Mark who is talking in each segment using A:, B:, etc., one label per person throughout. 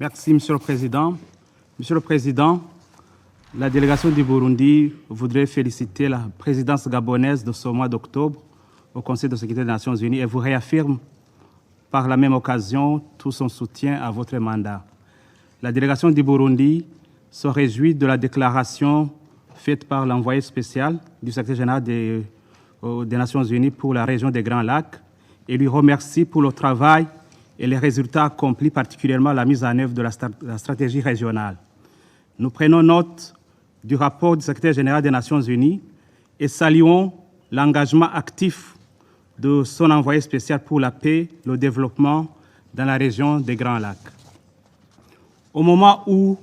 A: Merci, Monsieur le Président. Monsieur le Président, la délégation du Burundi voudrait féliciter la présidence gabonaise de ce mois d'octobre au Conseil de sécurité des Nations Unies et vous réaffirme par la même occasion tout son soutien à votre mandat. La délégation du Burundi se réjouit de la déclaration faite par l'envoyé spécial du secrétaire général des Nations Unies pour la région des Grands Lacs et lui remercie pour le travail et les résultats accomplis, particulièrement la mise en œuvre de la stratégie régionale. Nous prenons note du rapport du secrétaire général des Nations Unies et saluons l'engagement actif de son envoyé spécial pour la paix, le développement dans la région des Grands Lacs. Au moment où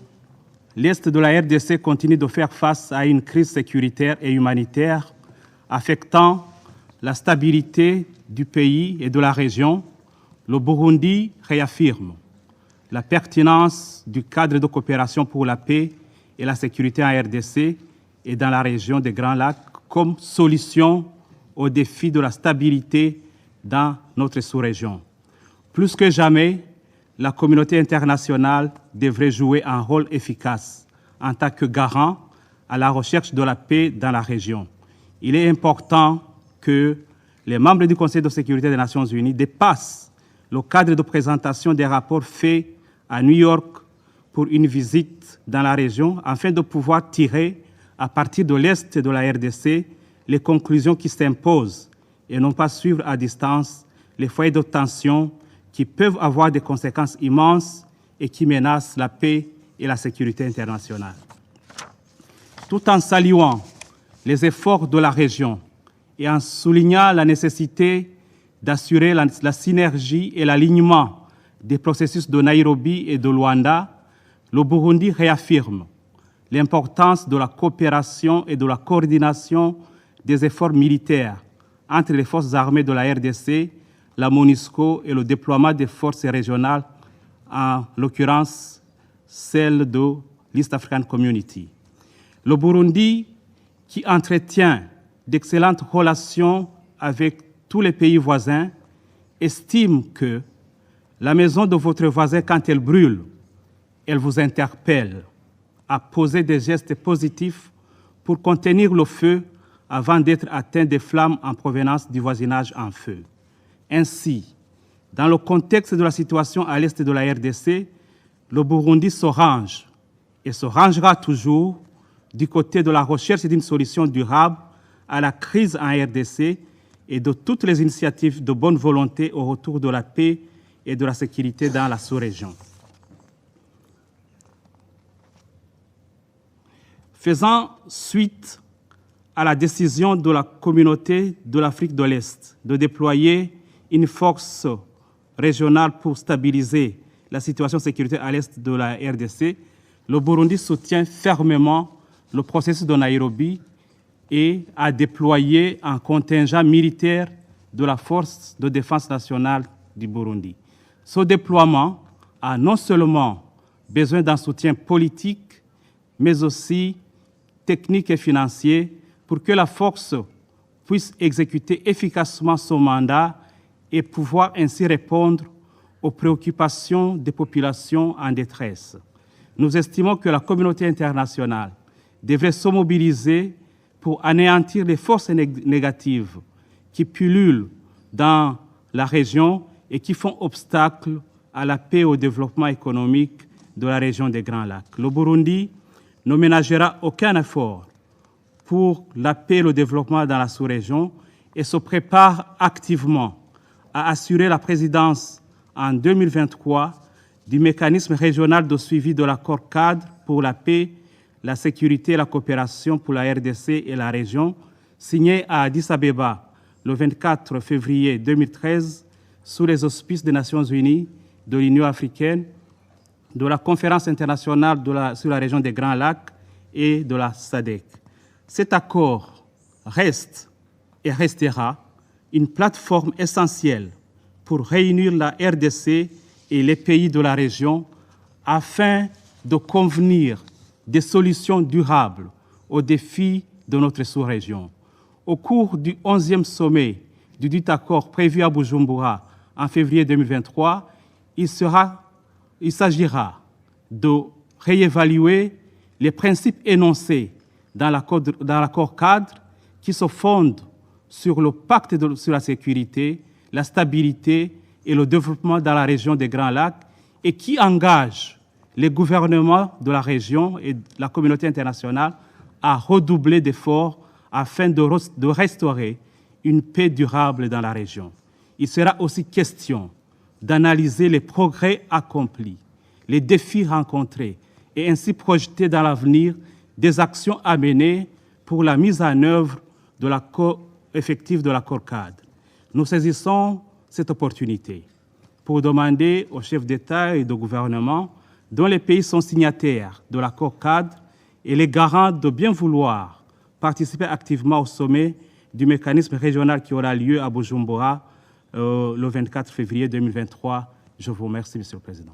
A: l'Est de la RDC continue de faire face à une crise sécuritaire et humanitaire affectant la stabilité du pays et de la région, le Burundi réaffirme la pertinence du cadre de coopération pour la paix et la sécurité en RDC et dans la région des Grands Lacs comme solution aux défis de la stabilité dans notre sous-région. Plus que jamais, la communauté internationale devrait jouer un rôle efficace en tant que garant à la recherche de la paix dans la région. Il est important que les membres du Conseil de sécurité des Nations Unies dépassent le cadre de présentation des rapports faits à New York pour une visite dans la région afin de pouvoir tirer, à partir de l'Est de la RDC, les conclusions qui s'imposent et non pas suivre à distance les foyers de tension qui peuvent avoir des conséquences immenses et qui menacent la paix et la sécurité internationale. Tout en saluant les efforts de la région et en soulignant la nécessité d'assurer la synergie et l'alignement des processus de Nairobi et de Luanda, le Burundi réaffirme l'importance de la coopération et de la coordination des efforts militaires entre les forces armées de la RDC, la MONUSCO et le déploiement des forces régionales, en l'occurrence celle de l'East African Community. Le Burundi, qui entretient d'excellentes relations avec tous les pays voisins, estime que la maison de votre voisin, quand elle brûle, elle vous interpelle à poser des gestes positifs pour contenir le feu avant d'être atteint des flammes en provenance du voisinage en feu. Ainsi, dans le contexte de la situation à l'est de la RDC, le Burundi se range et se rangera toujours du côté de la recherche d'une solution durable à la crise en RDC et de toutes les initiatives de bonne volonté au retour de la paix et de la sécurité dans la sous-région. Faisant suite à la décision de la communauté de l'Afrique de l'Est de déployer une force régionale pour stabiliser la situation sécuritaire à l'est de la RDC, le Burundi soutient fermement le processus de Nairobi et a déployé un contingent militaire de la Force de défense nationale du Burundi. Ce déploiement a non seulement besoin d'un soutien politique, mais aussi technique et financier pour que la force puisse exécuter efficacement son mandat et pouvoir ainsi répondre aux préoccupations des populations en détresse. Nous estimons que la communauté internationale devrait se mobiliser pour anéantir les forces négatives qui pullulent dans la région et qui font obstacle à la paix et au développement économique de la région des Grands Lacs. Le Burundi ne ménagera aucun effort pour la paix et le développement dans la sous-région et se prépare activement à assurer la présidence en 2023 du mécanisme régional de suivi de l'accord cadre pour la paix, la sécurité et la coopération pour la RDC et la région, signé à Addis Abeba le 24 février 2013 sous les auspices des Nations Unies, de l'Union africaine, de la Conférence internationale sur la région des Grands Lacs et de la SADC. Cet accord reste et restera une plateforme essentielle pour réunir la RDC et les pays de la région afin de convenir des solutions durables aux défis de notre sous-région. Au cours du 11e sommet du dit accord prévu à Bujumbura en février 2023, il s'agira de réévaluer les principes énoncés dans l'accord cadre qui se fondent sur le pacte sur la sécurité, la stabilité et le développement dans la région des Grands Lacs et qui engagent les gouvernements de la région et la communauté internationale à redoubler d'efforts afin de restaurer une paix durable dans la région. Il sera aussi question d'analyser les progrès accomplis, les défis rencontrés et ainsi projeter dans l'avenir des actions à mener pour la mise en œuvre effective de l'accord cadre. Nous saisissons cette opportunité pour demander aux chefs d'État et de gouvernement dont les pays sont signataires de l'accord cadre et les garants de bien vouloir participer activement au sommet du mécanisme régional qui aura lieu à Bujumbura le 24 février 2023. Je vous remercie, Monsieur le Président.